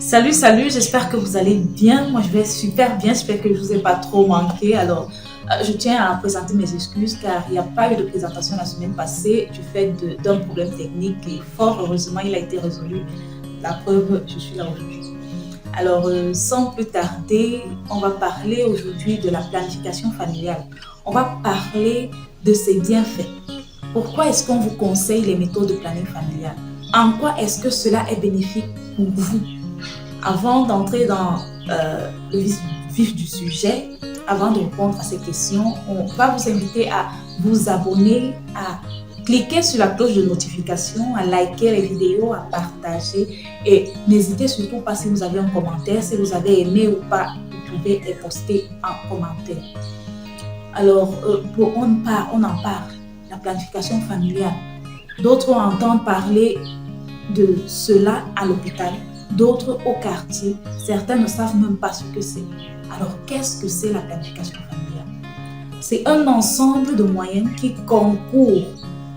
Salut, j'espère que vous allez bien. Moi, je vais super bien, j'espère que je ne vous ai pas trop manqué. Alors, je tiens à présenter mes excuses car il n'y a pas eu de présentation la semaine passée du fait d'un problème technique et fort heureusement, il a été résolu. La preuve, je suis là aujourd'hui. Alors, sans plus tarder, on va parler aujourd'hui de la planification familiale. On va parler de ses bienfaits. Pourquoi est-ce qu'on vous conseille les méthodes de planning familial? En quoi est-ce que cela est bénéfique pour vous? Avant d'entrer dans le vif du sujet, avant de répondre à ces questions, on va vous inviter à vous abonner, à cliquer sur la cloche de notification, à liker les vidéos, à partager et n'hésitez surtout pas si vous avez un commentaire, si vous avez aimé ou pas, vous pouvez les poster en commentaire. Alors, on en parle, la planification familiale. D'autres entendent parler de cela à l'hôpital, d'autres au quartier. Certains ne savent même pas ce que c'est. Alors, qu'est-ce que c'est la planification familiale? C'est un ensemble de moyens qui concourent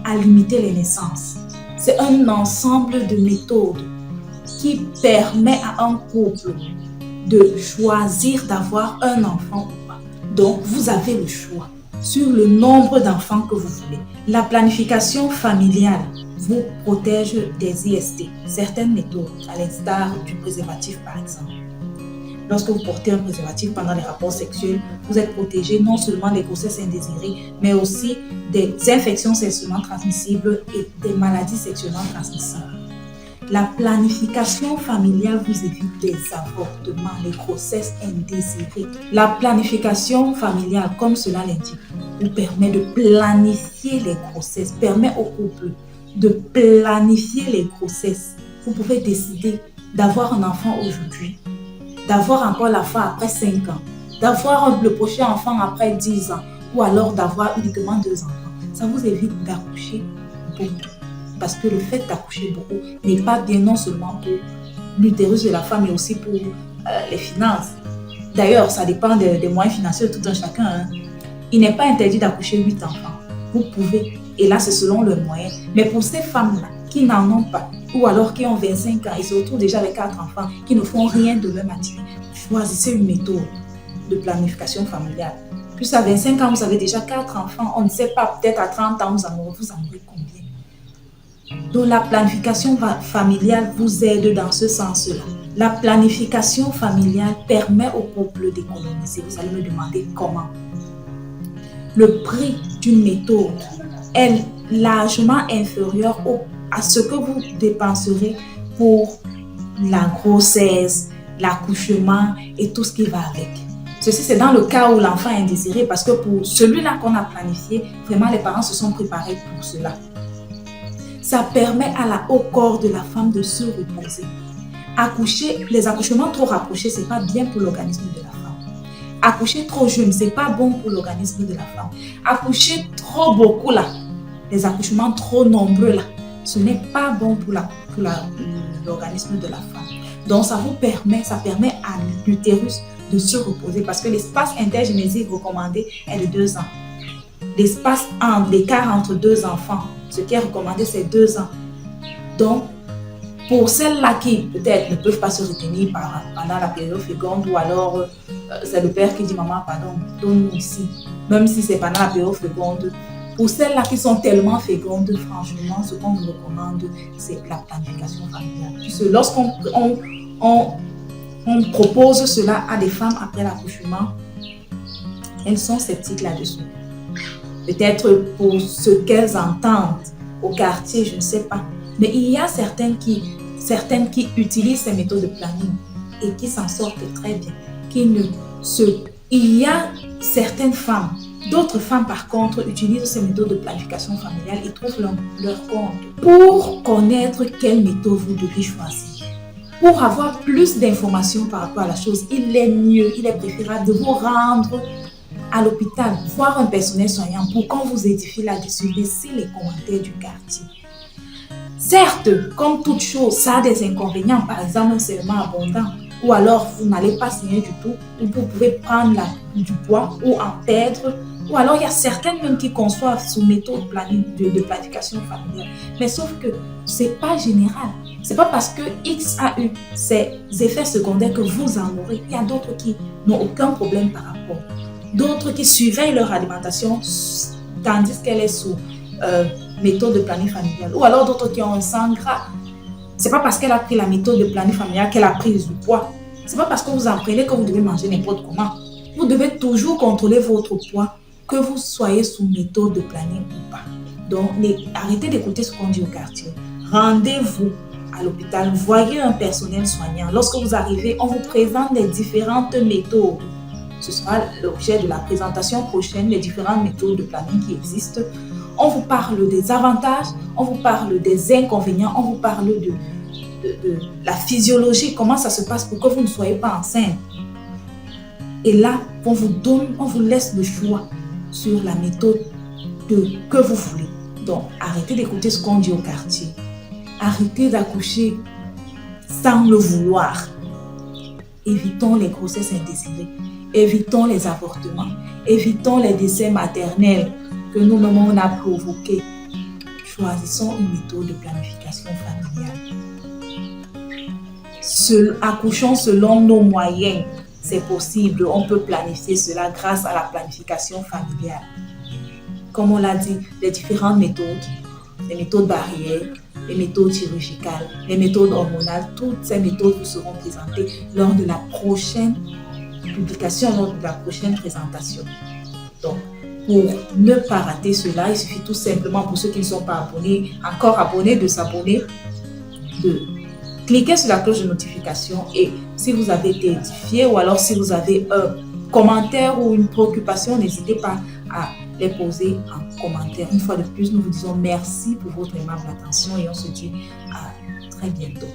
à limiter les naissances. C'est un ensemble de méthodes qui permet à un couple de choisir d'avoir un enfant ou pas. Donc, vous avez le choix sur le nombre d'enfants que vous voulez. La planification familiale vous protège des IST, certaines méthodes, à l'instar du préservatif par exemple. Lorsque vous portez un préservatif pendant les rapports sexuels, vous êtes protégé non seulement des grossesses indésirées, mais aussi des infections sexuellement transmissibles et des maladies sexuellement transmissibles. La planification familiale vous évite des avortements, les grossesses indésirées. La planification familiale, comme cela l'indique, vous permet de planifier les grossesses, permet au couple de planifier les grossesses. Vous pouvez décider d'avoir un enfant aujourd'hui, d'avoir encore l'enfant après 5 ans, d'avoir le prochain enfant après 10 ans, ou alors d'avoir uniquement 2 enfants. Ça vous évite d'accoucher beaucoup. Parce que le fait d'accoucher beaucoup n'est pas bien non seulement pour l'utérus de la femme, mais aussi pour les finances. D'ailleurs, ça dépend des moyens financiers de tout un chacun. Hein. Il n'est pas interdit d'accoucher 8 enfants. Vous pouvez, et là c'est selon le moyen. Mais pour ces femmes-là qui n'en ont pas, ou alors qui ont 25 ans et se retrouvent déjà avec 4 enfants, qui ne font rien de leur matinée, choisissez une méthode de planification familiale. Puis à 25 ans, vous avez déjà 4 enfants, on ne sait pas, peut-être à 30 ans, vous en aurez combien? Donc la planification familiale vous aide dans ce sens-là. La planification familiale permet au couple d'économiser. Vous allez me demander comment. Le prix d'une méthode est largement inférieur à ce que vous dépenserez pour la grossesse, l'accouchement et tout ce qui va avec. Ceci, c'est dans le cas où l'enfant est indésiré parce que pour celui-là qu'on a planifié, vraiment les parents se sont préparés pour cela. Ça permet au corps de la femme de se reposer. Les accouchements trop rapprochés, ce n'est pas bien pour l'organisme de la femme. Accoucher trop jeune, ce n'est pas bon pour l'organisme de la femme. Accoucher trop beaucoup là, les accouchements trop nombreux là, ce n'est pas bon pour l'organisme de la femme. Donc ça permet à l'utérus de se reposer parce que l'espace intergénésique recommandé est de 2 ans. L'écart entre 2 enfants, ce qui est recommandé, c'est 2 ans. Donc, pour celles-là qui peut-être ne peuvent pas se retenir pendant la période féconde, ou alors c'est le père qui dit « Maman, pardon, donne-nous ici », même si c'est pendant la période féconde. Pour celles-là qui sont tellement fécondes, franchement, ce qu'on vous recommande, c'est la planification familiale. Puisque lorsqu'on propose cela à des femmes après l'accouchement, elles sont sceptiques là-dessus. Peut-être pour ce qu'elles entendent au quartier, je ne sais pas. Mais il y a certaines qui utilisent ces méthodes de planning et qui s'en sortent très bien. Il y a certaines femmes, d'autres femmes par contre utilisent ces méthodes de planification familiale et trouvent leur compte. Pour connaître quelle méthode vous devez choisir, pour avoir plus d'informations par rapport à la chose, il est préférable de vous rendre à l'hôpital, voir un personnel soignant pour qu'on vous édifie là-dessus, laissez les commentaires du quartier. Certes, comme toute chose, ça a des inconvénients, par exemple un saignement abondant, ou alors vous n'allez pas saigner du tout, ou vous pouvez prendre du poids ou en perdre Ou alors, il y a certaines même qui conçoivent sous méthode de planification familiale. Mais sauf que ce n'est pas général. Ce n'est pas parce que X a eu ces effets secondaires que vous en aurez. Il y a d'autres qui n'ont aucun problème par rapport. D'autres qui surveillent leur alimentation tandis qu'elle est sous méthode de planning familial. Ou alors d'autres qui ont un sang gras. Ce n'est pas parce qu'elle a pris la méthode de planning familial qu'elle a pris du poids. Ce n'est pas parce que vous en prenez que vous devez manger n'importe comment. Vous devez toujours contrôler votre poids, que vous soyez sous méthode de planning ou pas. Donc, arrêtez d'écouter ce qu'on dit au quartier. Rendez-vous à l'hôpital, voyez un personnel soignant. Lorsque vous arrivez, on vous présente les différentes méthodes. Ce sera l'objet de la présentation prochaine, les différentes méthodes de planning qui existent. On vous parle des avantages, on vous parle des inconvénients, on vous parle de la physiologie, comment ça se passe pour que vous ne soyez pas enceinte. Et là, on vous laisse le choix sur la méthode que vous voulez. Donc, arrêtez d'écouter ce qu'on dit au quartier. Arrêtez d'accoucher sans le vouloir. Évitons les grossesses indésirées. Évitons les avortements. Évitons les décès maternels que nous-mêmes on a provoqués. Choisissons une méthode de planification familiale. Accouchons selon nos moyens. C'est possible, on peut planifier cela grâce à la planification familiale. Comme on l'a dit, les différentes méthodes, les méthodes barrières, les méthodes chirurgicales, les méthodes hormonales, toutes ces méthodes vous seront présentées lors de la prochaine publication, lors de la prochaine présentation. Donc, pour ne pas rater cela, il suffit tout simplement pour ceux qui ne sont pas abonnés, encore abonnés, de s'abonner, de cliquez sur la cloche de notification et si vous avez été édifié ou alors si vous avez un commentaire ou une préoccupation, n'hésitez pas à les poser en commentaire. Une fois de plus, nous vous disons merci pour votre aimable attention et on se dit à très bientôt.